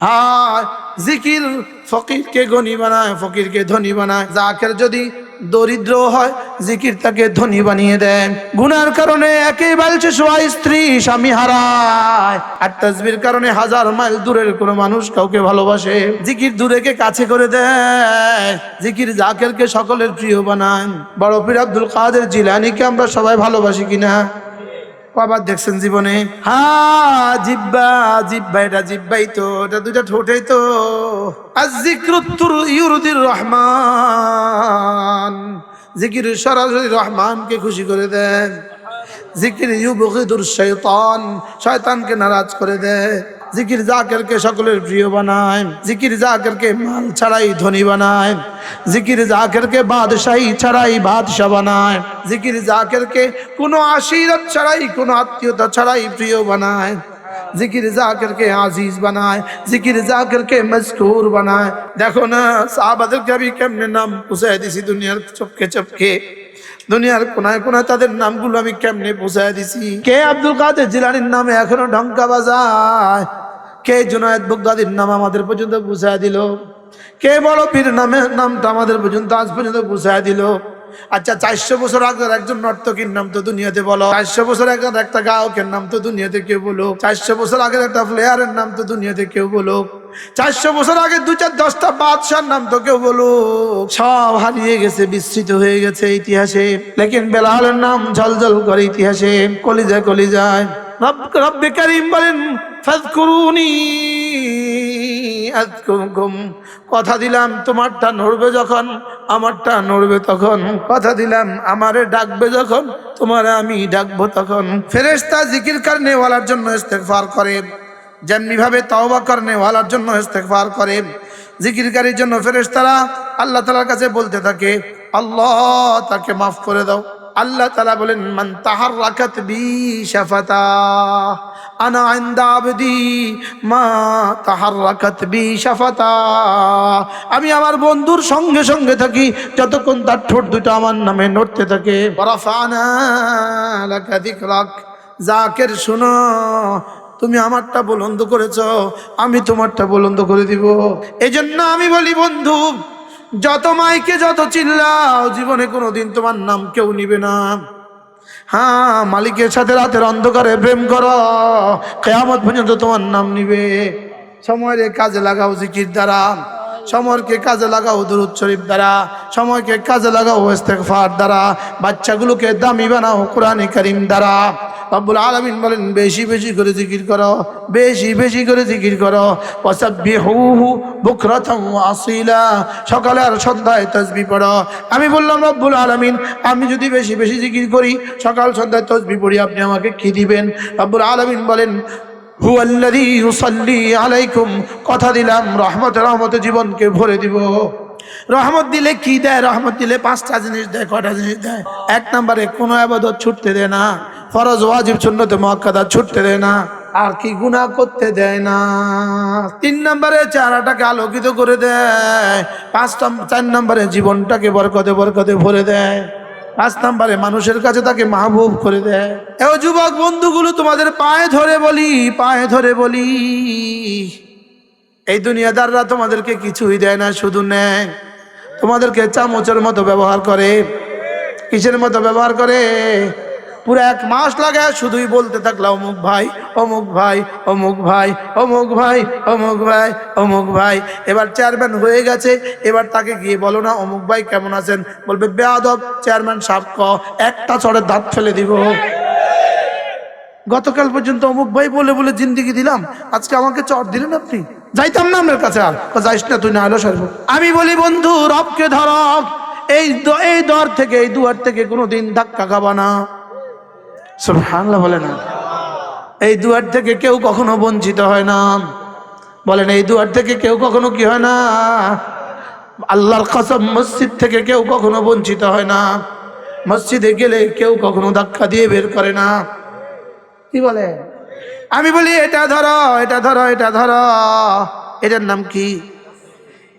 আর জিকির ফকিরকে গনি বানায়, ফকিরকে ধনী বানায়। জাকের যদি দরিদ্র হয়, জিকির তাকে ধনী বানিয়ে দেন। গুনার কারণে একেবারে সোয়া স্ত্রী স্বামী হারায়, আর তাসবির কারণে 1000 মাইল দূরের কোনো মানুষ কাউকে ভালোবাসে। জিকির দূরেকে কাছে করে দেয়, জিকির জাকেরকে সকলের প্রিয় বানায়। বড় পীর আব্দুল কাদের জিলানীকে আমরা সবাই ভালোবাসি কিনা? কবার দেখছেন জীবনে? হ্যাঁ, জিব্বা জিব্বা, এটা জিব্বাই তো, এটা দুইটা ঠোঁটেই তো। আয-যিকরুত ইউরদির রহমান, জিকির সরাসরি রহমানকে খুশি করে দেন। জিকির ইউবগিদুর শাইতান, শয়তানকে নারাজ করে দেয়। জিকির জাকেরকে সকলের প্রিয় বানায়, জিকির জাকেরকে মাল ছাড়াই ধনী বানায়, জিকির জাকেরকে বাদশাহী ছাড়াই বাদশাহ বানায়, জিকির জাকেরকে কোনো আশিরত ছাড়াই, কোনো আত্মীয়তা ছাড়াই প্রিয় বানায়, জিকির জাকেরকে আজিজ বানায়, জিকির জাকেরকে মজকুর বানায়। দেখো না সাহাবাদেরকে আমি কেমনে নাম পৌঁছায় দিছি দুনিয়ার চপকে চপকে, দুনিয়ার কোনায় কোনায় তাদের নামগুলো আমি কেমনে পৌঁছায় দিছি। কে আব্দুল কাদের জিলানীর নামে এখনো ঢঙ্কা বাজায়? কে জুনায়েদ বাগদাদীর নাম আমাদের পর্যন্ত পৌঁছায় দিল? কে বড় পীর নামটা আমাদের পর্যন্ত আজ পর্যন্ত পৌঁছায় দিল? আচ্ছা, 400 বছর আগের একজন নর্তকীর নাম তো দুনিয়াতে বলো। 400 বছর আগের একটা গায়কের নাম তো দুনিয়াতে কেউ বলো। 400 বছর আগের একটা প্লেয়ারের নাম তো দুনিয়াতে কেউ বলো। 400 বছর আগে 2-4-10টা বাদশার নাম তো কেউ বলো। সব হারিয়ে গেছে, বিস্মৃত হয়ে গেছে ইতিহাসে। লেকিন বেলালের নাম ঝলঝল করে ইতিহাসে, কলিজায় কলিজায়। রব্বে কারীম বলেন ফাযকুরুনি আযকুরকুম, কথা দিলাম তোমারটা নড়বে যখন আমারটা নড়বে তখন, কথা দিলাম আমারে ডাকবে যখন তোমারে আমি ডাকবো তখন। ফেরেশতা জিকির করনে ওয়ালার জন্য ইস্তেগফার করে, যেমনি ভাবে তওবা করনে ওয়ালার জন্য ইস্তেগফার করে, জিকিরকারীর জন্য ফেরেশতারা আল্লাহ তাআলার কাছে বলতে থাকে আল্লাহ তাকে মাফ করে দাও। আল্লাহ তাআলা বলেন মান তাহাররাকাত বি শাফাতা আনা ইনদা আবদি মা তাহাররাকাত বি শাফাতা, আমি আমার বন্ধুর সঙ্গে সঙ্গে থাকি যতক্ষণ তার ঠোঁট দুটো আমার নামে নড়তে থাকে। ওয়ারাফানা লাকা যিকরাক, জাকের শোনো, তুমি আমারটা বুলন্দ করেছো, আমি তোমারটা বুলন্দ করে দিব। এজন্য আমি বলি বন্ধু, যত মাইকে যত চিল্লাও, জীবনে কোনোদিন তোমার নাম কেউ নিবে না। হ্যাঁ, মালিকের সাথে রাতের অন্ধকারে প্রেম করো, কিয়ামত পর্যন্ত তোমার নাম নিবে। সময়ের কাজে লাগাও জিকির দ্বারা, সময়কে কাজে লাগাও দুরূদ শরীফ দ্বারা, সময়কে কাজে লাগাও ইস্তেগফার দ্বারা, বাচ্চাগুলোকে দামি বানাও কোরআনে কারীম দ্বারা। রব্বুল আলামিন বলেন বেশি বেশি করে জিকির করো, বেশি বেশি করে জিকির করো। ওয়াসাব্বিহুহু বুকরাতাও ওয়া আসীলা, সকালে আর সন্ধ্যায় তাসবিহ পড়ো। আমি বললাম রব্বুল আলামিন, আমি যদি বেশি বেশি জিকির করি, সকাল সন্ধ্যায় তাসবিহ পড়ি, আপনি আমাকে কি দিবেন? রব্বুল আলামিন বলেন হুয়াল্লাযী ইউসাল্লি আলাইকুম, কথা দিলাম রহমতে জীবনকে ভরে দিব। রহমত দিলে কি দেয়? রহমত দিলে 5টা জিনিস দেয়। কয়টা জিনিস দেয়? 1 নম্বরে কোনো ইবাদত ছুটতে দেয় না, ফরজ ওয়াজিব সুন্নত মুআক্কাদা ছুটতে দেয় না, আর কি গুনাহ করতে দেয় না। 3 নম্বরে চেহারাটাকে আলোকিত করে দেয়। 4 নম্বরে জীবনটাকে বরকতে বরকতে ভরে দেয়। 5 নম্বরে মানুষের কাছে তাকে মাহবুব করে দেয়। এও যুবক বন্ধুগুলো, তোমাদের পায়ে ধরে বলি, পায়ে ধরে বলি, এই দুনিয়াদাররা তোমাদেরকে কিছুই দেয় না, শুধু নেয়। তোমাদেরকে চামচের মতো ব্যবহার করে। কিসের মতো ব্যবহার করে? পুরো 1 মাস লাগে শুধুই বলতে থাকলা অমুক ভাই, অমুক ভাই, অমুক ভাই, অমুক ভাই, অমুক ভাই, অমুক ভাই। এবার চেয়ারম্যান হয়ে গেছে, এবার তাকে গিয়ে বলো না অমুক ভাই কেমন আছেন, বলবে বেয়াদব চেয়ারম্যান সাহেব, একটা চড়ের দাঁত ফেলে দিব। গতকাল পর্যন্ত অমুক ভাই বলে বলে জিন্দিগি দিলাম, আজকে আমাকে চড় দিলেন আপনি, যাইতাম না আমার কাছে। আর যাইস না তুই, না হলো সারব। আমি বলি বন্ধু, রবকে ধর, এই দর থেকে, এই দুয়ার থেকে কোনোদিন ধাক্কা খাবা না। সুবহানাল্লাহ বলে না? এই দুয়ার থেকে কেউ কখনো বঞ্চিত হয় না। বলেন এই দুয়ার থেকে কেউ কখনো কি হয় না? আল্লাহর কসম, মসজিদ থেকে কেউ কখনো বঞ্চিত হয় না। মসজিদে গেলে কেউ কখনো ধাক্কা দিয়ে বের করে না। কি বলে? আমি বলি এটা ধরো, এটা ধরো, এটা ধরো, এটার নাম কি?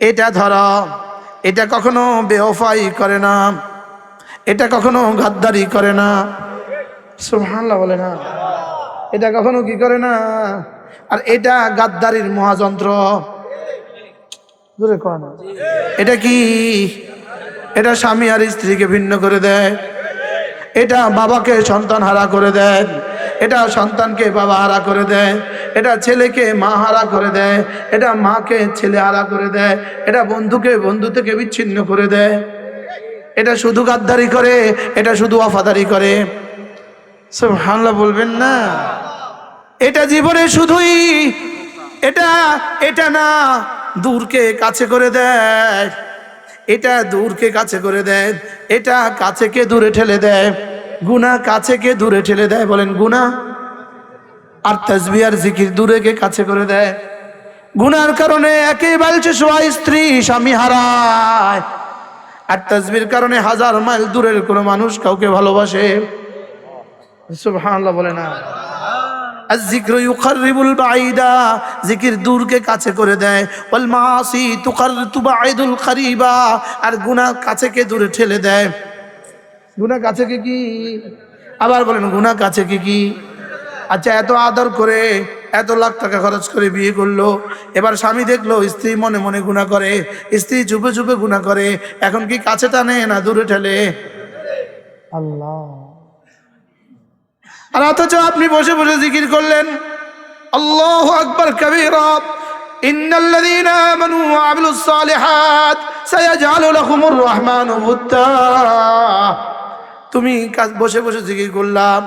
এটা ধরো। এটা কখনো বেওফাই করে না, এটা কখনো গাদ্দারি করে না। সুবহানাল্লাহ বলে না? এটা কখনো কি করে না? আর এটা গাদ্দারির মহাযন্ত্র। জোরে কন। এটা কি? এটা স্বামী আর স্ত্রীকে ভিন্ন করে দেয়, এটা বাবাকে সন্তান হারা করে দেয়, এটা সন্তানকে বাবা হারা করে দেয়, এটা ছেলেকে মা হারা করে দেয়, এটা মাকে ছেলে হারা করে দেয়, এটা বন্ধুকে বন্ধু থেকে বিচ্ছিন্ন করে দেয়। এটা শুধু গাদ্দারি করে, এটা শুধু ওয়াফাদারি করে। সুবহানাল্লাহ বলবেন না? এটা জীবনে শুধুই এটা না, দূরকে কাছে করে দেয়, এটা দূরকে কাছে করে দেয়, এটা কাছেকে দূরে ঠেলে দেয়, গুনাহ কাছেকে দূরে ঠেলে দেয়। বলেন গুনাহ আর তাসবিহ আর জিকির দূরেকে কাছে করে দেয়। গুনার কারণে একেবারে সোয়া স্ত্রী স্বামী হারায়, আর তাসবিহর কারণে 1000 মাইল দূরের কোনো মানুষ কাউকে ভালোবাসে। সুবহানাল্লাহ বলে না? الذكر يقرب البعيد, জিকির দূরকে কাছে করে দেয়। ওয়াল মাসি তুবাইদুল করিবা, আর গুনাহ কাছেকে দূরে ঠেলে দেয়। গুনাহ কাছেকে কি? আবার বলেন গুনাহ কাছেকে কি? আচ্ছা, এত আদর করে এত লাখ টাকা খরচ করে বিয়ে করলো, এবার স্বামী দেখলো স্ত্রী মনে মনে গুনাহ করে, স্ত্রী চুপে চুপে গুনাহ করে, এখন কি কাছে টানে না দূরে ঠেলে? আল্লাহ। আর অথচ আপনি বসে বসে জিকির করলেন আল্লাহু আকবার কাবীরা, ইন্নাল্লাযীনা আমানু ওয়া আমিলুস সালিহাত সায়াজআলু লাহুমুর রাহমানু উদ্দা। তুমি বসে বসে জিকির করলাম,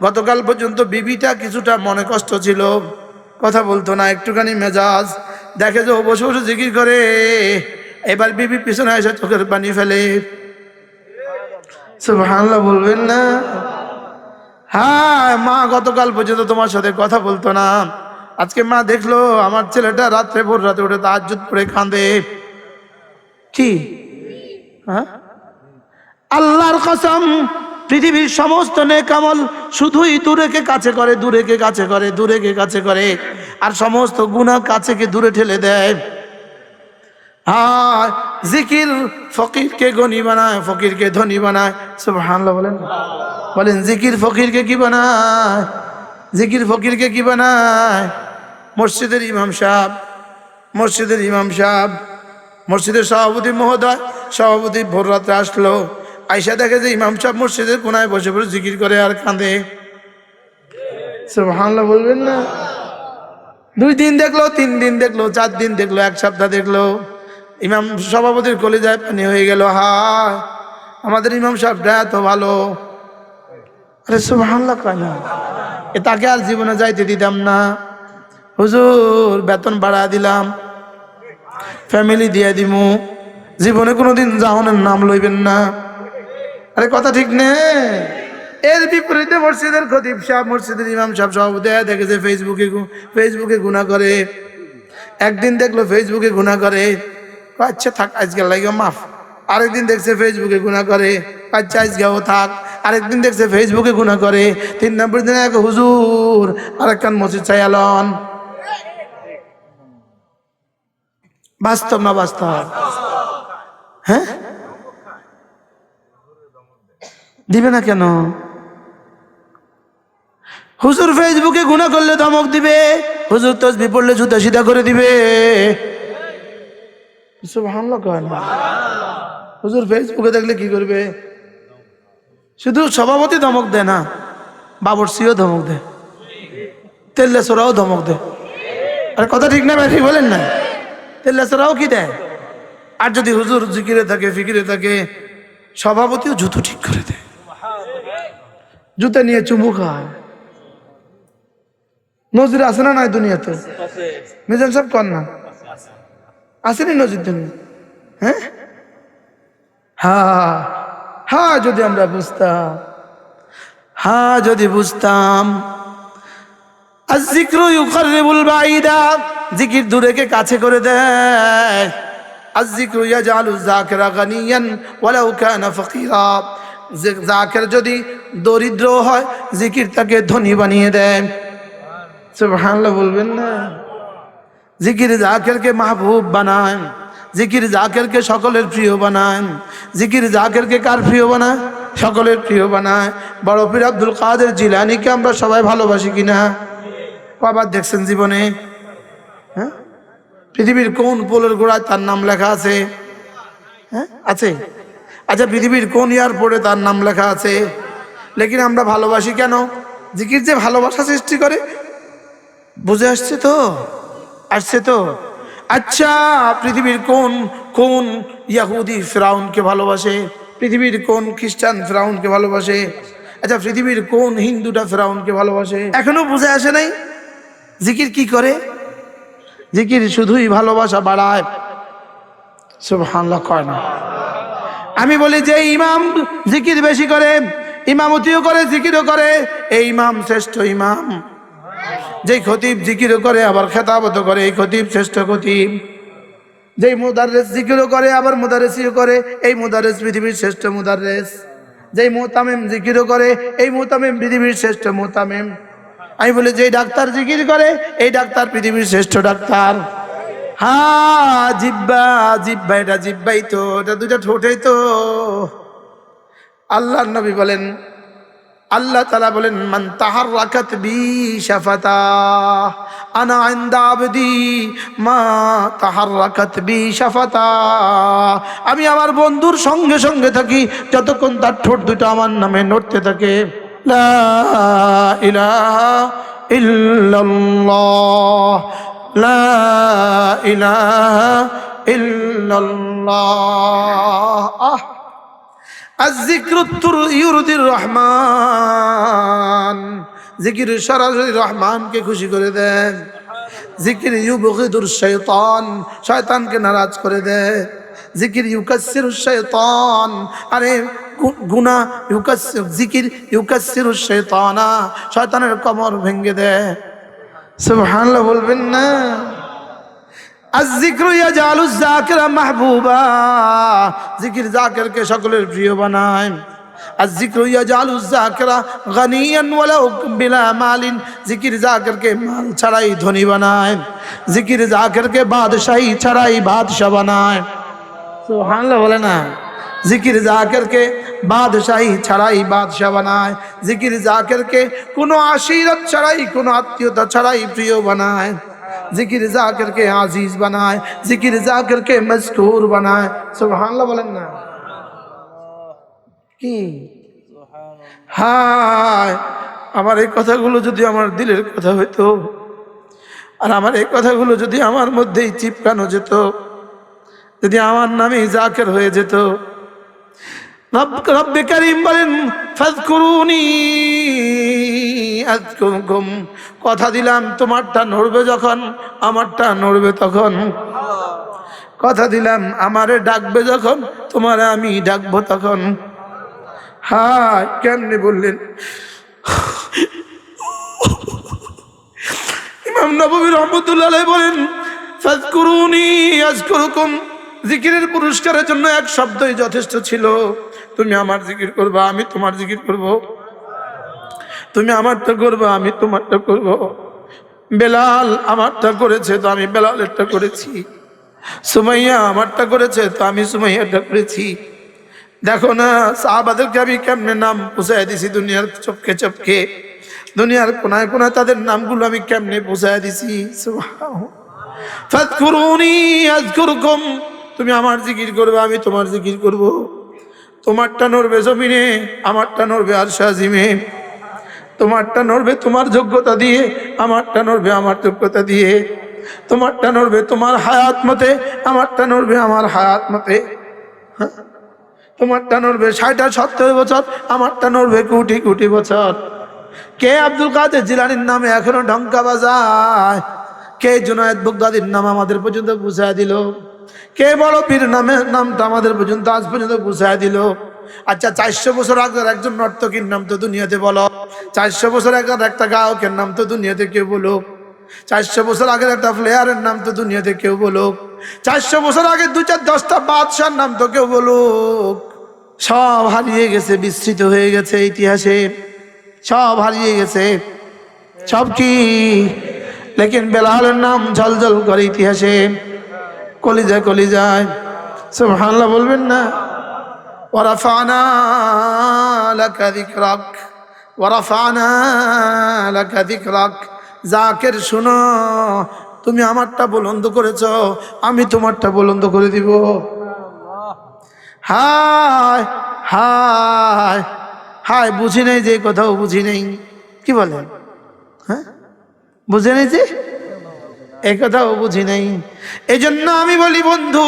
গতকাল পর্যন্ত বিবিটা কিছুটা মনে কষ্ট ছিল, কথা বলতো না, একটুখানি মেজাজ, দেখে যে ও বসে বসে জিকির করে, এবার বিবি পিছনে এসে চোখের পানি ফেলে। সুবহানাল্লাহ বলবেন না? হ্যাঁ, মা গতকাল পর্যন্ত তোমার সাথে কথা বলতো না, আজকে মা দেখলো আমার ছেলেটা রাত্রে ভোর রাতে উঠে তাহাজ্জুদ পড়ে কাঁদে। কি? হ্যাঁ, আল্লাহর কসম, পৃথিবীর সমস্ত নেক আমল শুধুই দূরেকে কাছে করে, দূরেকে কাছে করে, দূরেকে কাছে করে, আর সমস্ত গুনাহ কাছেকে দূরে ঠেলে দেয়। হ্যাঁ, জিকির ফকিরকে গনি বানায়, ফকিরকে ধনী বানায়। সুবহানাল্লাহ বলেন। বলেন জিকির ফকিরকে কি বানায়? জিকির ফকিরকে কি বানায়? মসজিদের ইমাম সাহেব, মসজিদের সভাপতি মহোদয়, সভাপতি ভোর রাতে আসলো, আইসা দেখে যে ইমাম সাহেব মসজিদের কোনায় বসে বসে জিকির করে আর কাঁদে। সুবহানাল্লাহ বলবেন না? 2 দিন দেখলো, 3 দিন দেখলো, 4 দিন দেখলো, 1 সপ্তাহ দেখলো, ইমাম সভাপতির কলিজায় পানি হয়ে গেল। হায়, আমাদের ইমাম সাহেবটা এত ভালো। আরে সুবহানাল্লাহ কয় না? তাকে আর জীবনে যাইতে দিতাম না, হুজুর বেতন বাড়া দিলাম, ফ্যামিলি দিয়ে দিমু, জীবনে কোনোদিন জাহান্নামের নাম লইবেন না। আরে কথা ঠিক নে? এর বিপরীতে মসজিদের খতিব সাহেব, মসজিদের ইমাম সাহেব সভাপতি দেখেছে ফেসবুকে গুনাহ করে। একদিন দেখলো ফেসবুকে গুনাহ করে, আচ্ছা থাক আজকে লাগে মাফ। আরেকদিন দেখছে ফেসবুকে গুনাহ করে, আচ্ছা আজকেও থাক। আরেকদিন দেখছে ফেসবুকে গুনাহ করে, 3 নম্বর দিনে এক হুজুর আরেকখান মসজিদ চাইয়ালন। বাস্তব না বাস্তব? হ্যাঁ, দিবে না কেন? হুজুর ফেসবুকে গুনাহ করলে ধমক দিবে, হুজুর তাসবিহ পড়লে জুতা সিধা করে দিবে। সুবহানাল্লাহ কয় না? হুজুর ফেসবুকে দেখলে কি করবে? শুধু সভাপতি ধমক দেয় না, বাবরচিও ধমক দেয়, তেল্লেসরাও ধমক দেয়। আর কথা ঠিক না? ঠিক বলেন না? তেল্লেসরাও কি দেয়? আর যদি হুজুর জিকিরে থাকে, ফিকিরে থাকে, সভাপতিও জুতো ঠিক করে দেয়, জুতা নিয়ে চুমু খায়। নজির আছে না নাই দুনিয়াতে? মিজান সাহেব কন না, আসেনি নজির দুনিয়া? হ্যাঁ হ্যাঁ হ্যাঁ, যদি আমরা বুঝতাম, হ্যাঁ যদি বুঝতাম। আয-যিকরু ইউকাররিবুল বাঈদা, জিকির দূরেকে কাছে করে দেয়। আয-যিকরু ইয়াজআলু যাকিরা গানিয়ান ওয়ালাউ কানা ফাকিরা, যাকির যদি দরিদ্র হয়, জিকির তাকে ধনী বানিয়ে দেয়। সুবহানাল্লাহ বলবেন না? জিকির যাকিরকে মাহবুব বানায়, জিকির জাকিরকে সকলের প্রিয় বানায়। জিকির জাকিরকে কার প্রিয় বানায়? সকলের প্রিয় বানায়। বড় পীর আব্দুল কাদের জিলানীকে আমরা সবাই ভালোবাসি কিনা? কবার দেখছেন জীবনে? হ্যাঁ, পৃথিবীর কোন পোলের গোড়ায় তার নাম লেখা আছে? হ্যাঁ, আছে। আচ্ছা, পৃথিবীর কোন এয়ারপোর্টে তার নাম লেখা আছে? লেকিন আমরা ভালোবাসি কেন? জিকির যে ভালোবাসা সৃষ্টি করে, বুঝে আসছে তো? আসছে তো? আচ্ছা, পৃথিবীর কোন কোন ইয়াহুদি ফিরাউনকে ভালোবাসে? পৃথিবীর কোন খ্রিস্টান ফিরাউনকে ভালোবাসে? আচ্ছা, পৃথিবীর কোন হিন্দুটা ফিরাউনকে ভালোবাসে? এখনো বুঝে আসে নাই? জিকির কি করে? জিকির শুধুই ভালোবাসা বাড়ায়, সুবহানাল্লাহ কয় না। আমি বলি যে ইমাম জিকির বেশি করে, ইমামতিও করে, জিকিরও করে, এই ইমাম শ্রেষ্ঠ ইমাম। যেই খতিব জিকিরও করে আবার খেতাবতও করে, এই খতিব শ্রেষ্ঠ খতিব। যেই মুদাররিস জিকিরও করে আবার মুদাররিসিও করে, এই মুদাররিস পৃথিবীর শ্রেষ্ঠ মুদাররিস। যেই মুতামিম জিকিরও করে, এই মুতামিম পৃথিবীর শ্রেষ্ঠ মুতামিম। আমি বলি যেই ডাক্তার জিকির করে, এই ডাক্তার পৃথিবীর শ্রেষ্ঠ ডাক্তার। হ্যাঁ, জিব্বা জিব্বা, এটা জিব্বাই তো, এটা দুটা ঠোঁটেই তো। আল্লাহর নবী বলেন, আল্লাহ তাআলা বলেন, মান তাহাররাকাত বি শাফাতা আনা ইনদা আবদি মা তাহাররাকাত বি শাফাতা। আমি আমার বন্ধুর সঙ্গে সঙ্গে থাকি যতক্ষণ তার ঠোঁট দুটো আমার নামে নড়তে থাকে। লা ইলাহা ইল্লাল্লাহ, লা ইলাহা ইল্লাল্লাহ। আয-যিকরু ইউরদির রহমান, জিকির সরাসরি রহমানকে খুশি করে দেয়। জিকির ইউবগিদুর শাইতান, শয়তানকে নারাজ করে দেয়। জিকির ইউকাসসিরুশ শাইতান, আরে গুনাহ ইউকাসসির, জিকির ইউকাসসিরুশ শাইতানা, শয়তানের কমর ভেঙে দেয়। সুবহানাল্লাহ বলবেন না? আয-যিকরু ইয়াজআলুয যাকিরা মাহবুবা, জিকির যাকিরকে সকলের প্রিয় বানায়। আয-যিকরু ইয়াজআলুয যাকিরা গানিয়ান ওয়ালাউ বিলা মালিন, জিকির যাকিরকে মাল ছাড়াই ধনী বানায়। জিকির যাকিরকে বাদশাহী ছাড়াই বাদশা বানায়। সুবহানাল্লাহ বলে না? জিকির যাকিরকে বাদশাহী ছাড়াই বাদশা বানায়। জিকির যাকিরকে কোনো আশিরত ছাড়াই, কোনো আত্মীয়তা ছাড়াই প্রিয় বানায়। জিকির জাকিরকে আজিজ বানায়, জিকির জাকিরকে মজকুর বানায়। সুবহানাল্লাহ বলেন না? কি হায়, আমার এই কথাগুলো যদি আমার দিলের কথা হইতো, আর আমার এই কথাগুলো যদি আমার মধ্যেই চিপকানো যেত, যদি আমার নামে জাকির হয়ে যেত। রব্বে কারীম বলেন, ফাযকুরুনি আযকুরকুম, কথা দিলাম তোমারটা নড়বে যখন, আমারটা নড়বে তখন। কথা দিলাম আমারে ডাকবে যখন, তোমারে আমি ডাকবো তখন। হ্যাঁ, কেমনে বললেন? ইমাম নববী রাহমাতুল্লাহ আলাইহি বলেন, ফাযকুরুনি আযকুরকুম, জিকিরের পুরস্কারের জন্য এক শব্দই যথেষ্ট ছিল। তুমি আমার জিকির করবা, আমি তোমার জিকির করব। তুমি আমারটা করবা, আমি তোমারটা করব। বেলাল আমারটা করেছে তো আমি বেলালেরটা করেছি। সুমাইয়া আমারটা করেছে তো আমি সুমাইয়ারটা করেছি। দেখো না সাহাবাদেরকে আমি কেমনে নাম পৌঁছায় দিছি দুনিয়ার চপকে চপকে, দুনিয়ার কোনায় কোনায় তাদের নামগুলো আমি কেমনে পৌঁছায় দিছি। ফাযকুরুনি আযকুরকুম, তুমি আমার জিকির করবে, আমি তোমার জিকির করব। তোমারটা নড়বে জমিনে, আমারটা নড়বে আরশে আজিমে। তোমারটা নড়বে তোমার যোগ্যতা দিয়ে, আমারটা নড়বে আমার যোগ্যতা দিয়ে। তোমারটা নড়বে তোমার হায়াত মতে, আমারটা নড়বে আমার হায়াত মতে। তোমারটা নড়বে ৬০-৭০ বছর, আমারটা নড়বে কোটি কোটি বছর। কে আব্দুল কাদের জিলানীর নামে এখনো ঢঙ্কা বাজায়? কে জুনায়েদ বাগদাদীর নাম আমাদের পর্যন্ত পৌঁছায় দিল? কে বড় পীর নামের নামটা আমাদের পর্যন্ত আজ পর্যন্ত পৌঁছায় দিল? আচ্ছা, ৪০০ বছর আগের একজন নর্তকীর নাম তো দুনিয়াতে বলো। ৪০০ বছর আগের একটা গায়কের নাম তো দুনিয়াতে কেউ বলো। ৪০০ বছর আগের একটা প্লেয়ারের নাম তো দুনিয়াতে কেউ বলো। ৪০০ বছর আগে ২-৪-১০টা বাদশার নাম তো কেউ বলো। সব হারিয়ে গেছে, বিস্তৃত হয়ে গেছে ইতিহাসে, সব হারিয়ে গেছে। সব কি? লেকিন বেলালের নাম ঝলঝল করে ইতিহাসে, কলিজায় কলিজায়। সুবহানাল্লাহ বলবেন না? ওয়ারাফানা লাকা যিকরাক, ওয়ারাফানা লাকা যিকরাক, জাকের শোনো, তুমি আমারটা বুলন্দ করেছ, আমি তোমারটা বুলন্দ করে দিব। হায় হায় হায়, বুঝি নাই যে কোথাও বুঝি নেই। কি বলেন? হ্যাঁ, বুঝে নেই যে এই কথাও বুঝি নাই। এই জন্য আমি বলি বন্ধু,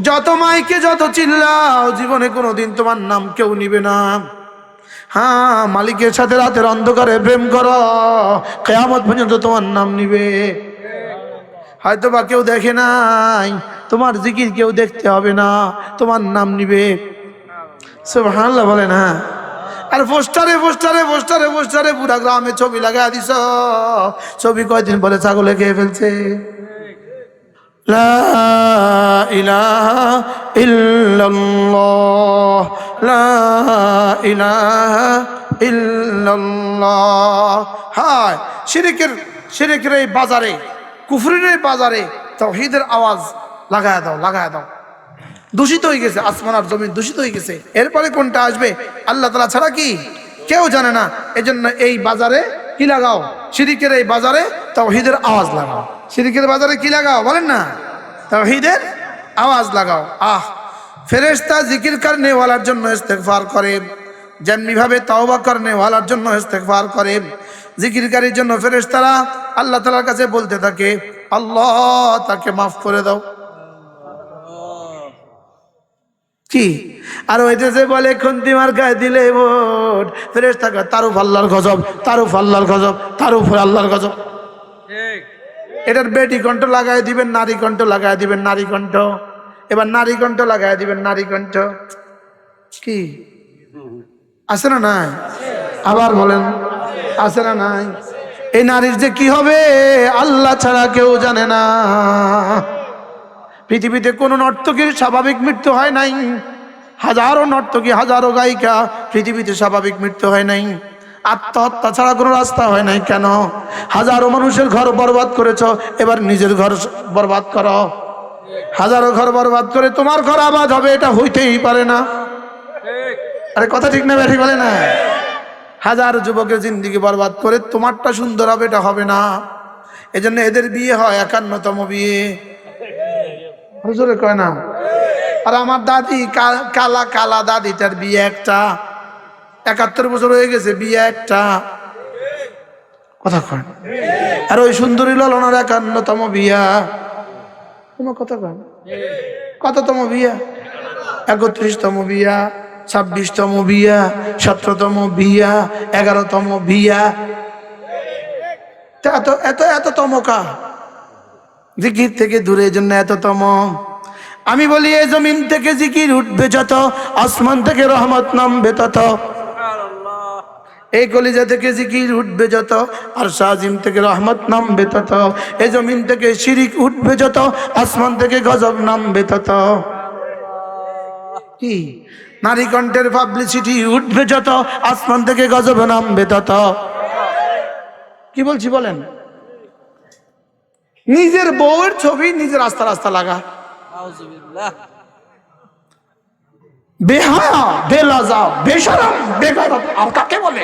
যত মাইকে যত চিল্লাও, জীবনে কোনোদিন তোমার নাম কেউ নিবে না। হ্যাঁ, মালিকের সাথে রাতের অন্ধকারে প্রেম করো, কিয়ামত পর্যন্ত তোমার নাম নিবে। হয়তো বা কেউ দেখে নাই, তোমার জিকির কেউ দেখতে হবে না, তোমার নাম নিবে। সুবহানাল্লাহ বলে না? আর পোস্টারে পোস্টারে পোস্টারে পোস্টারে পুরা গ্রামে ছবি লাগা দিছ, ছবি কয়দিন পরে ছাগলে খেয়ে ফেলছে। লা ইলাহা ইল্লাল্লাহ, লা ইলাহা ইল্লাল্লাহ। হায়, শিরকের এই বাজারে, কুফরির এই বাজারে তাওহীদের আওয়াজ লাগায় দাও, লাগায় দাও। দূষিত হয়ে গেছে আসমান আর জমিন, দূষিত হয়ে গেছে। এরপরে কোনটা আসবে আল্লাহ তাআলা ছাড়া কি কেউ জানে না। এজন্য এই বাজারে কি লাগাও? শিরকের এই বাজারে তাওহীদের আওয়াজ লাগাও। শিরকের বাজারে কি লাগাও বলেন না? তাওহীদের আওয়াজ লাগাও। ফেরেশতা জিকির করনে ওয়ালার জন্য ইস্তেগফার করে, যেমনি ভাবে তওবা করনে ওয়ালার জন্য ইস্তেগফার করে, জিকিরকারীর জন্য ফেরেশতারা আল্লাহ তাআলার কাছে বলতে থাকে, আল্লাহ তাকে মাফ করে দাও। কি আর ওইটা যে বলে খুন্তি মার গায়ে দিলে ভোট, ফেরেশতা কয় তারুফ আল্লাহর গজব, তারুফ আল্লাহর গজব, তারুফ আল্লাহর গজব। এটার বেটি কণ্ঠ লাগাই দিবেন, নারী কণ্ঠ লাগাই দিবেন, নারী কণ্ঠ। এবার নারী কণ্ঠ লাগাই দিবেন, নারী কণ্ঠ। কি আছে না নাই? আবার বলেন, আছে না নাই? এই নারীর যে কি হবে আল্লাহ ছাড়া কেউ জানে না। পৃথিবীতে কোন নর্তকীর স্বাভাবিক মৃত্যু হয় নাই, হাজারো নর্তকী, হাজারো গায়িকা, পৃথিবীতে স্বাভাবিক মৃত্যু হয় নাই। আত্মহত্যা ছাড়া কোনো রাস্তা হয় নাই। কেন? হাজারো মানুষের ঘর বরবাদ করেছ, এবার নিজের ঘর বরবাদ করো। হাজারো ঘর বরবাদ করে তোমার ঘর আবাদ হবে, এটা হইতেই পারে না। আরে কথা ঠিক না ব্যাঠি বলে না? হাজার যুবকের জিন্দিগি বরবাদ করে তোমারটা সুন্দর হবে, এটা হবে না। এজন্য এদের বিয়ে হয় 51তম বিয়ে। হুজুরে কয় না? আর আমার দাদি কালা কালা দাদিটার বিয়ে একটা, 71 বছর হয়ে গেছে, বিয়ে একটা। কথা কয়। আর ওই সুন্দরী ললনার 51তম বিয়া। তোমার কথা কয়। কততম বিয়া? 31তম বিয়া, 26তম বিয়া, 17তম বিয়া, 11তম বিয়া। এত এত এততম কা? জিকির থেকে দূরে, জন্য এততম। আমি বলি এই জমিন থেকে জিকির উঠবে যত, আসমান থেকে রহমত নামবে তত। এই কলিজা থেকে জিকির উঠবে যত, আর শাহজিম থেকে রহমত নামবে তত। এই জমিন থেকে শিরিক উঠবে যত, আসমান থেকে গজব নামবে তত। কি নারী কণ্ঠের পাবলিসিটি উঠবে যত, আসমান থেকে গজব নামবে তত। কি বলছি বলেন? নিজের বউয়ের ছবি নিজের রাস্তা রাস্তা লাগা, বেহায়া, বেলাজা, বেশরম, বেগরত, আর কাকে বলে?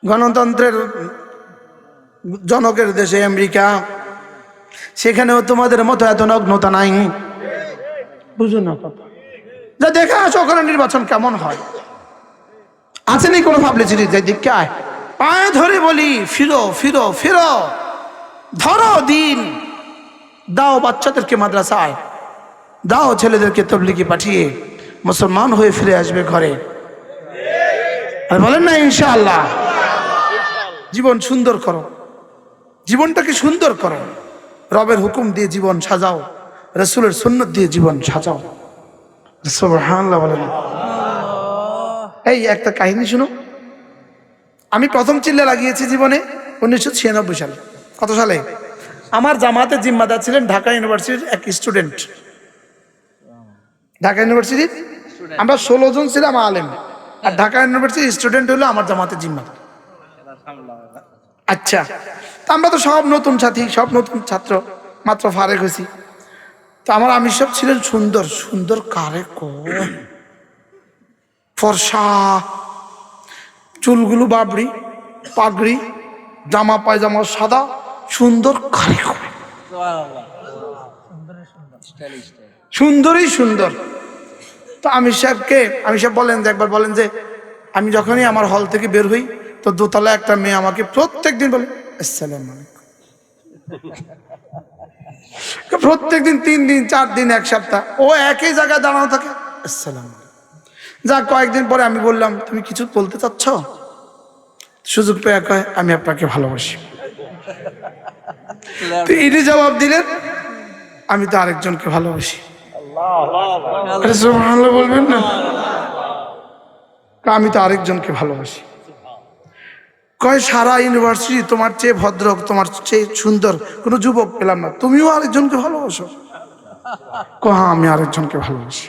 গণতন্ত্রের জনকের দেশে আমেরিকা, সেখানেও তোমাদের মতো এত নগ্নতা নাই। বুঝো না কথা? যা দেখে আসো ওখানে নির্বাচন কেমন হয়। আছে নি কোনো পাবলিসিটি? যাই দিকে আয়, পায়ে ধরে বলি ফিরো ফিরো ফিরো, ধরো দিন, দাও বাচ্চাদেরকে মাদ্রাসায়, দাও ছেলেদেরকে তবলিগে পাঠিয়ে মুসলমান হয়ে ফিরে আসবে ঘরে। আর বলেন না ইনশাআল্লাহ? জীবন সুন্দর করো, জীবনটাকে সুন্দর করো, রবের হুকুম দিয়ে জীবন সাজাও, রাসূলের সুন্নাত দিয়ে জীবন সাজাও। সুবহানাল্লাহ বলেন। এই একটা কাহিনী শুনো। আমি প্রথম চিল্লা লাগিয়েছি জীবনে 1996 সালে। কত সালে? আমার জামাতের জিম্মাদার ছিলেন ঢাকা ইউনিভার্সিটির এক স্টুডেন্ট। ঢাকা ইউনিভার্সিটির আমরা 16 জন ছিলাম আলেম, আর ঢাকা ইউনিভার্সিটির স্টুডেন্ট হলো আমার জামাতের জিম্মাদার। আচ্ছা, তা আমরা তো সব নতুন সাথী, সব নতুন ছাত্র, মাত্র ফারেক হয়েছি। তো আমার আমির সব ছিলেন সুন্দর সুন্দর, কারে ফর্সা, চুলগুলো বাবড়ি, পাগড়ি, জামা পায়জামা সাদা, সুন্দর খালি করে, সুন্দরই সুন্দর। তো আমির সাহেব বলেন যে একবার বলেন যে আমি যখনই আমার হল থেকে বের হই তো দোতলা একটা মেয়ে আমাকে প্রত্যেকদিন বলে আসসালামু আলাইকুম, প্রত্যেকদিন 3 দিন 4 দিন 1 সপ্তাহ ও একই জায়গায় দাঁড়ানো থাকে আসসালামু আলাইকুম। যা কয়েকদিন পরে আমি বললাম তুমি কিছু বলতে চাচ্ছ? সুযোগ পেয়ে কয় আমি আপনাকে ভালোবাসি। তো ইনি জবাব দিলেন আমি তো আরেকজনকে ভালোবাসি। আরে সুবহানাল্লাহ বলবেন না? আমি তো আরেকজনকে ভালোবাসি। কয় সারা ইউনিভার্সিটি তোমার চেয়ে ভদ্র, তোমার চেয়ে সুন্দর কোনো যুবক পেলাম না, তুমিও আরেকজনকে ভালোবাসো? হ্যাঁ আমি আরেকজনকে ভালোবাসি।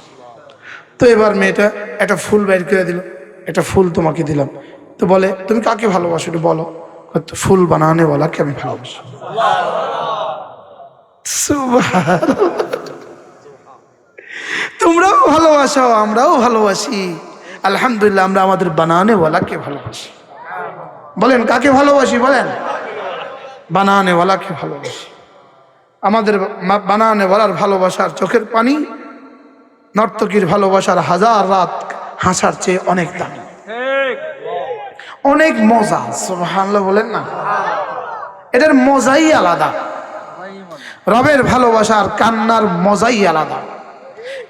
তো এবার মেয়েটা একটা ফুল বের করে দিল, একটা ফুল তোমাকে দিলাম। তো বলে তুমি কাকে ভালোবাসো একটু বলো। ফুল বানানে ওয়ালাকে আমি ভালোবাসি। তোমরাও ভালোবাসো, আমরাও ভালোবাসি, আলহামদুলিল্লাহ আমরা আমাদের বানানে ওয়ালাকে ভালোবাসি। বলেন কাকে ভালোবাসি? বলেন বানানে ওয়ালাকে ভালোবাসি। আমাদের বানানে ওয়ালার ভালোবাসার চোখের পানি নর্তকীর ভালোবাসার 1000 রাত হাসার চেয়ে অনেক দামি, অনেক মজা। সুবহানাল্লাহ বলেন না? এটার মজাই আলাদা। রবের ভালোবাসার কান্নার মজাই আলাদা।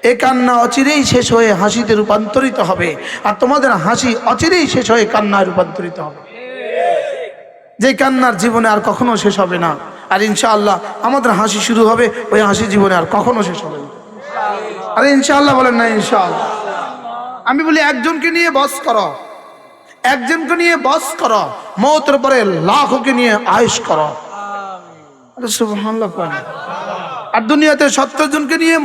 এই কান্না অচিরেই শেষ হয়ে হাসিতে রূপান্তরিত হবে, আর তোমাদের হাসি অচিরেই শেষ হয়ে কান্নায় রূপান্তরিত হবে। যে কান্নার জীবনে আর কখনো শেষ হবে না, আর ইনশাআল্লাহ আমাদের হাসি শুরু হবে, ওই হাসি জীবনে আর কখনো শেষ হবে না। আরে ইনশাআল্লাহ বলেন না? ইনশাআল্লাহ। আমি বলি একজনকে নিয়ে বস করো, একজনকে নিয়ে বস করো, মওতের পরে লাখকে নিয়ে আয়েশ করো। আরে সুবহানাল্লাহ। আর দুনিয়াতে 70 জনকে নিয়ে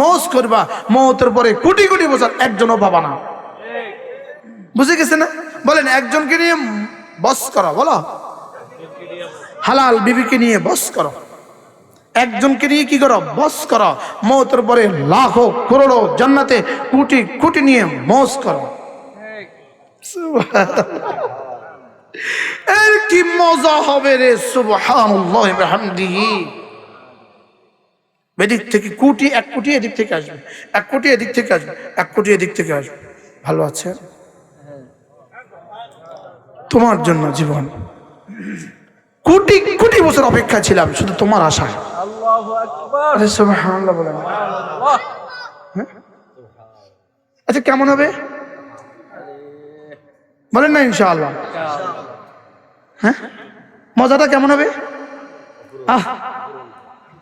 মস করবা, মওতের পরে কোটি কোটি বছর একজনও পাবা না। বুঝে গেছে না? বলেন একজনকে নিয়ে বস করো, বলো হালাল বিবিকে নিয়ে বস করো, একজনকে নিয়ে কি করো? বস করো। মওতের পরে লাখো করোড়ো জান্নাতে কোটি কোটি নিয়ে মস করো। এর কি মজা হবে রে! সুবহানাল্লাহ ওয়া বিহামদিহি। এদিক থেকে কোটি, 1 কোটি এদিক থেকে আসবে, 1 কোটি এদিক থেকে আসবে, 1 কোটি এদিক থেকে আসবে। ভালো আছে তোমার জন্য জীবন, কোটি কোটি বছর অপেক্ষা ছিলাম শুধু তোমার আশায়। আল্লাহু আকবার। সুবহানাল্লাহ বলেন। আচ্ছা কেমন হবে বলেন না? ইনশাআল্লাহ। হ্যাঁ মজাটা কেমন হবে?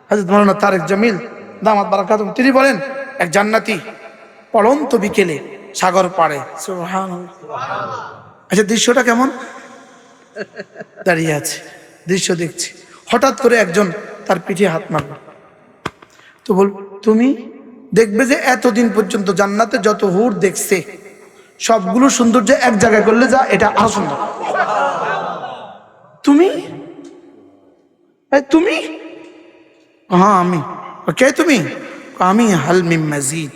হযরত মাওলানা তারেক জামিল দামাত বারাকাতুহু তিনি বলেন এক জান্নাতি পড়ন্ত বিকেলে সাগর পাড়ে। সুবহানাল্লাহ। আচ্ছা দৃশ্যটা কেমন? দাঁড়িয়ে আছে, দৃশ্য দেখছি, হঠাৎ করে একজন তার পিঠে হাত মারল। তো বল তুমি দেখবে যে এতদিন পর্যন্ত জান্নাতে যত হুর দেখছে সবগুলো সৌন্দর্য এক জায়গায় করলে যা এটা আরো সুন্দর। তুমি তুমি হ্যাঁ আমি। কে তুমি? আমি হাল মিন মাজিদ,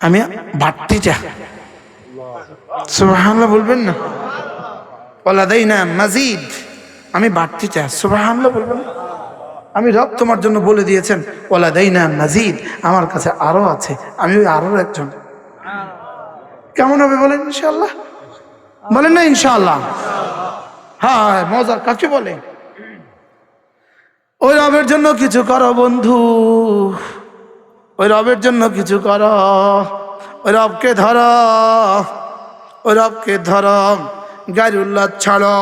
আমি বাড়তি চা। সুবহানাল্লাহ বলবেন না? ওয়ালাদাইনা মাজিদ, আমি বাড়তি চা। সুবহানাল্লাহ বলবেন না? আমি রব তোমার জন্য বলে দিয়েছেন ওয়ালাদাইনা মাজিদ, আমার কাছে আরো আছে, আমি ওই আরো একজন। কেমন হবে বলেন? ইনশাআল্লাহ বলেন না? ইনশাআল্লাহ। হ্যাঁ মজা কাকে বলে? ওই রবের জন্য কিছু করো বন্ধু, ওই রবের জন্য কিছু করো, ওই রবকে ধরো, ওই রবকে ধরো, গায়রুল্লাহ ছাড়ো,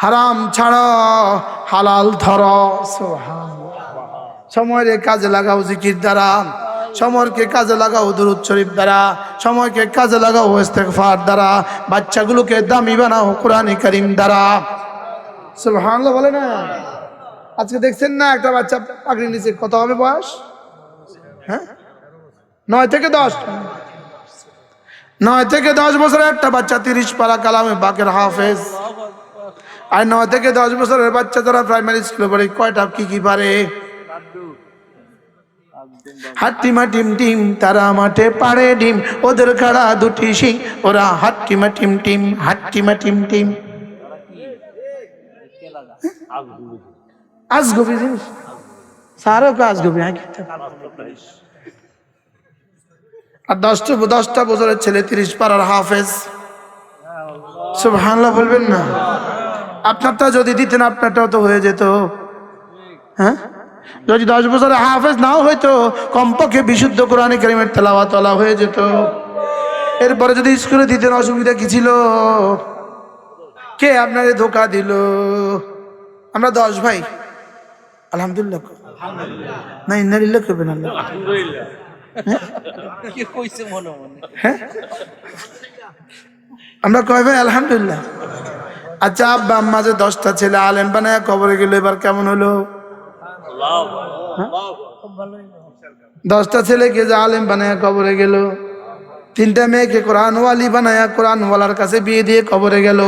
হারাম ছাড়ো, হালাল ধরো। সময়কে কাজে লাগাও জিকির দ্বারা, সময়কে কাজে লাগাও দুরূদ শরীফ দ্বারা, সময়কে কাজে লাগাও ইস্তেগফার দ্বারা, বাচ্চাগুলোকে দামি বানাও কোরআনে কারীম দ্বারা। সুবহানাল্লাহ বলে না? আজকে দেখছেন না একটা বাচ্চা পাগড়ি নিচে কত হবে বয়স? হ্যাঁ 9 থেকে 10, 9 থেকে 10 বছরের একটা বাচ্চা 30 পারা কালামে বাকের হাফেজ। আর 9 থেকে 10 বছরের বাচ্চা যারা প্রাইমারি স্কুলে পড়ে কয়টা কি কি পারে? হাট্টিমা টিম টিম তারা মাঠে পাড়ে ডিম, ওদের খাড়া দুটি শিং, ওরা হাট্টিমা টিম টিম, হাট্টিমা টিম টিম। আজগবি জিনিস, সারও কে আজগবি। আর 10টা বছরের ছেলে 30 পারার হাফেজ। সুবহানাল্লাহ বলবেন না? আপনারটা যদি দিতেন আপনারটাও তো হয়ে যেত। হ্যাঁ, যদি 10 বছরে হাফেজ নাও হয়তো, কমপক্ষে বিশুদ্ধ কোরআনে কারীমের তেলাওয়াত হয়ে যেত। এরপরে যদি স্কুলে দিতেন, অসুবিধা কি ছিল? কে আপনাকে ধোকা দিল? আমরা 10 ভাই, আলহামদুলিল্লাহ না, ইন্নালিল্লাহ করবেন আল্লাহ। হ্যাঁ, আমরা কয় ভাই? আলহামদুলিল্লাহ। আচ্ছা, আব্বা আম্মা যে 10টা ছেলে আলেম বানায় কবরে গেল, এবার কেমন হলো? 10টা ছেলেকে যে আলেম বানায় কবরে গেল, 3টা মেয়েকে কোরআনওয়ালি বানায় কোরআনওয়ালার কাছে বিয়ে দিয়ে কবরে গেল,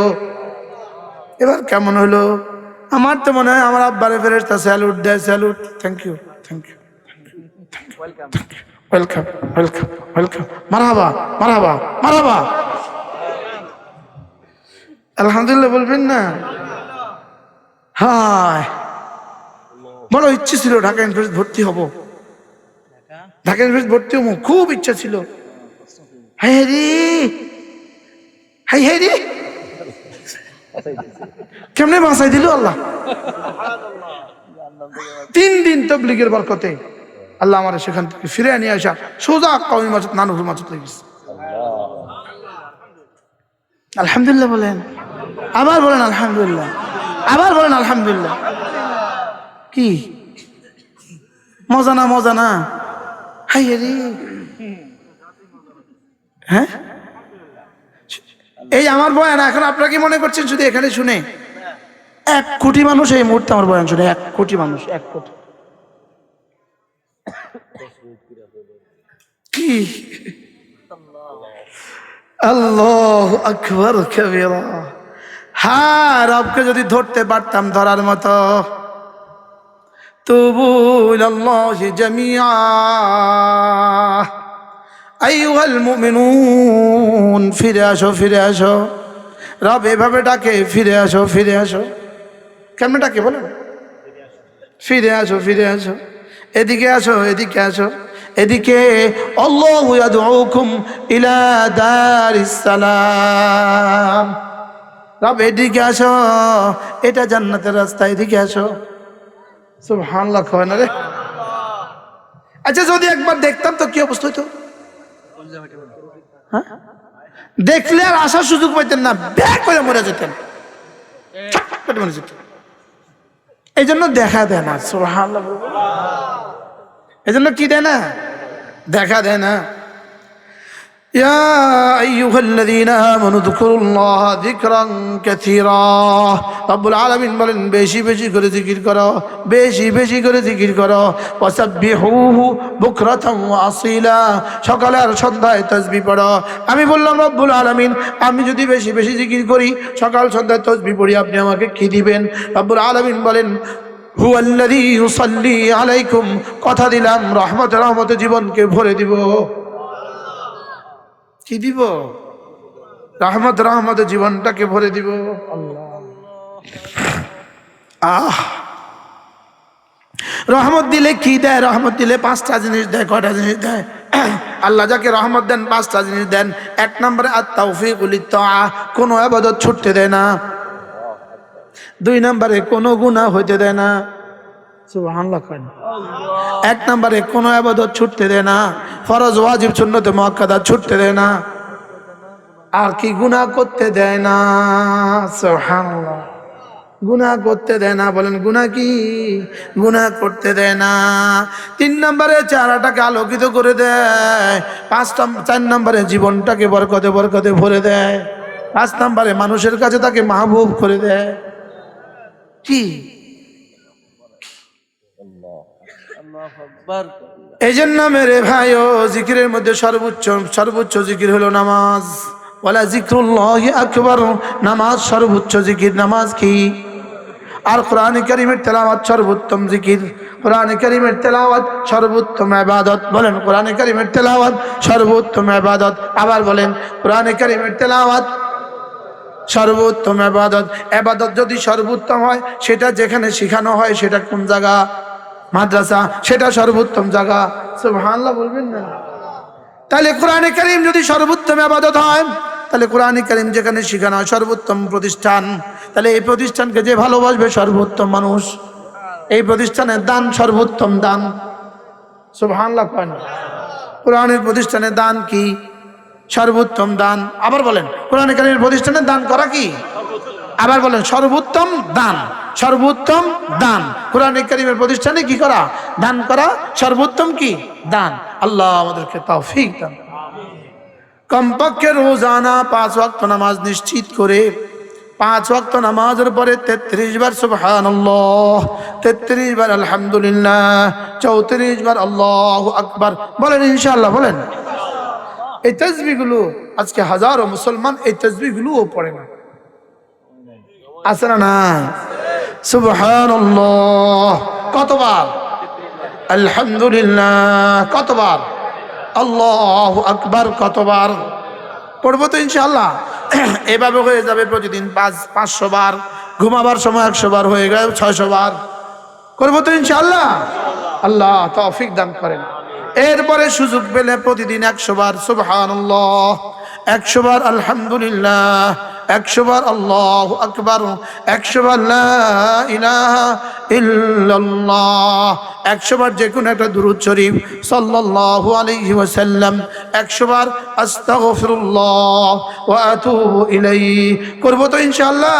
এবার কেমন হলো? আমার তো মনে হয় আমার আব্বারে ফেরেশতা স্যালুট দেয়, salute, thank you, thank you, welcome, welcome, welcome, মারহাবা, মারহাবা, মারহাবা। আলহামদুলিল্লাহ বলবেন না? হায়, বড় ইচ্ছে ছিল ঢাকা ইউনিভার্সিটি ভর্তি হব, ঢাকা ইউনিভার্সিটি ভর্তি হবো, খুব ইচ্ছা ছিল। হাই রে, হাই হাই রে, কেমনে বাঁচাই দিল আল্লাহ। 3 দিন তাবলীগের বরকতে আল্লাহ আমার সেখান থেকে ফিরে নিয়ে আসা, সোজা কওমি মাসুদ নানুর মাসুদ হয়ে গেছে। আলহামদুলিল্লাহ বলেন, আবার বলেন আলহামদুলিল্লাহ, আবার বলেন আলহামদুলিল্লাহ। কি মজা না, মজা না? হাই রে, হ্যাঁ, এই আমার বয়ান এখন আপনারা কি মনে করছেন শুধু এখানে শুনে? 1 কোটি মানুষ এই মুহূর্তে আমার বয়ান শুনে, 1 কোটি মানুষ, 1 কোটি। কি আল্লাহু আকবার কবীরা। হ্যাঁ, রবকে যদি ধরতে পারতাম ধরার মতো। তুবু ইলাল্লাহি জামিআ আইয়ুহাল মুমিনুন, ফিরে আসো, ফিরে আসো। রব এভাবে ডাকে, ফিরে আসো, ফিরে আসো। কেমন ডাকে বলেন? ফিরে আসো, ফিরে আসো, এদিকে আসো, এদিকে আসো, এদিকে। আল্লাহু ইয়াদউকুম ইলা দারিস সালাম। রব এদিকে আসো, এটা জান্নাতের রাস্তা, এদিকে আসো। সুবহানাল্লাহ কয় না রে? আচ্ছা, যদি একবার দেখতাম তো কি অবস্থা হইতো? হ্যাঁ, দেখলে আর আসার সুযোগ পাইতেন না, ব্যাক করে মরে যেতেন, মরে যেতেন। এই জন্য দেখা দেয় না। সুবহানাল্লাহ, এই জন্য কি দেয় না? দেখা দেয় না। ইয়া আইয়ুহাল্লাযীনা আমানু যকুরুল্লাহা যিকরান কাসীরা। রব্বুল আলামিন বলেন, বেশি বেশি করে জিকির করো, বেশি বেশি করে জিকির করো। ওয়াসাব্বিহুহু বুকরাতান ওয়া আসীলা, সকালে আর সন্ধ্যায় তাসবিহ পড়ো। আমি বললাম, রব্বুল আলামিন, আমি যদি বেশি বেশি জিকির করি, সকাল সন্ধ্যায় তাসবিহ পড়ি, আপনি আমাকে কি দিবেন? রব্বুল আলামিন বলেন, হুয়াল্লাযী ইউসাল্লি আলাইকুম, কথা দিলাম রহমতে রহমতে জীবনকে ভরে দিব। কি দিব? রহমত রহমতে জীবনটাকে ভরে দিব। আহ, রহমত দিলে কি দেয়? রহমত দিলে 5টা জিনিস দেয়। কয়টা জিনিস দেয়? আল্লাহ যাকে রহমত দেন 5টা জিনিস দেন। 1 নম্বরে আত-তাওফীকু লিত-তাআহ, কোনো ইবাদত ছুটতে দেয় না। 2 নম্বরে কোনো গুনাহ হইতে দেয় না। সুবহানাল্লাহ। 1 নম্বরে কোনো ইবাদত ছুটতে দেয় না, ফরজ ওয়াজিব সুন্নত মুআক্কাদা ছুটতে দেয় না। আর কি? গুনাহ করতে দেয় না। সুবহানাল্লাহ, গুনাহ করতে দেয় না। বলেন গুনাহ কি? গুনাহ করতে দেয় না। 3 নম্বরে চেহারাটাকে আলোকিত করে দেয়। 4 নম্বরে জীবনটাকে বরকতে বরকতে ভরে দেয়। 5 নম্বরে মানুষের কাছে তাকে মাহবুব করে দেয়। কি? এই জন্য মেরে ভাইও, জিকিরের মধ্যে সর্বোচ্চ জিকির হলো নামাজ। ওয়ালা জিকরুল্লাহি আকবার, নামাজ সর্বোচ্চ জিকির। নামাজ কি? আর কোরআনে কারীমের তেলাওয়াত সর্বোত্তম জিকির, কোরআনে কারীমের তেলাওয়াত সর্বোত্তম ইবাদত। বলেন কোরআনে কারীমের তেলাওয়াত সর্বোত্তম ইবাদত। আবার বলেন কোরআনে কারীমের তেলাওয়াত সর্বোত্তম ইবাদত। ইবাদত যদি সর্বোত্তম হয় সেটা যেখানে শেখানো হয় সেটা কোন জায়গা? মাদ্রাসা, সেটা সর্বোত্তম জায়গা। সুবহানাল্লাহ বলবেন না? তাহলে কোরআনে কারীম যদি সর্বোত্তম ইবাদত হয়, তাহলে কোরআনে কারীম যেখানে শেখানো হয় সর্বোত্তম প্রতিষ্ঠান, তাহলে এই প্রতিষ্ঠানকে যে ভালোবাসবে সর্বোত্তম মানুষ। এই প্রতিষ্ঠানের দান সর্বোত্তম দান। সুবহানাল্লাহ। কোরআনের প্রতিষ্ঠানের দান কি? সর্বোত্তম দান। আবার বলেন কোরআনে কারীমের প্রতিষ্ঠানের দান করা কি? আবার বলেন সর্বোত্তম দান, সর্বোত্তম দান। কোরআনে কারীমের প্রতিষ্ঠানে কি করা? দান করা সর্বোত্তম কি? দান। আল্লাহ আমাদেরকে তৌফিক দান। কমপক্ষে রোজানা 5 ওয়াক্ত নামাজ নিশ্চিত করে 5 ওয়াক্ত নামাজের পরে 33 বার সুবহানাল্লাহ, 33 বার আলহামদুলিল্লাহ, 34 বার আল্লাহু আকবার। বলেন ইনশাআল্লাহ। বলেন এই তাসবিহগুলো আজকে হাজারো মুসলমান এই তাসবিহগুলোও পড়ে না। আছে না? না। সুবহানাল্লাহ কতবার? আলহামদুলিল্লাহ কতবার? আল্লাহু আকবার কতবার? পড়বো তো ইনশাআল্লাহ। এভাবে হয়ে যাবে প্রতিদিন 500 বার, ঘুমাবার সময় 100 বার, হয়ে গেল 600 বার। করবো তো ইনশাআল্লাহ। আল্লাহ তৌফিক দান করেন। এরপরে সুযোগ পেলে প্রতিদিন 100 বার সুবহানাল্লাহ, 100 বার আলহামদুলিল্লাহ, 100 বার আল্লাহু আকবার, 100 বার লা ইলাহা ইল্লাল্লাহ, 100 বার যে কোনো একটা দুরূদ শরীফ সাল্লাল্লাহু আলাইহি ওয়াসাল্লাম, 100 বার আস্তাগফিরুল্লাহ ওয়া আতুবু ইলাইহি। করব তো ইনশাআল্লাহ।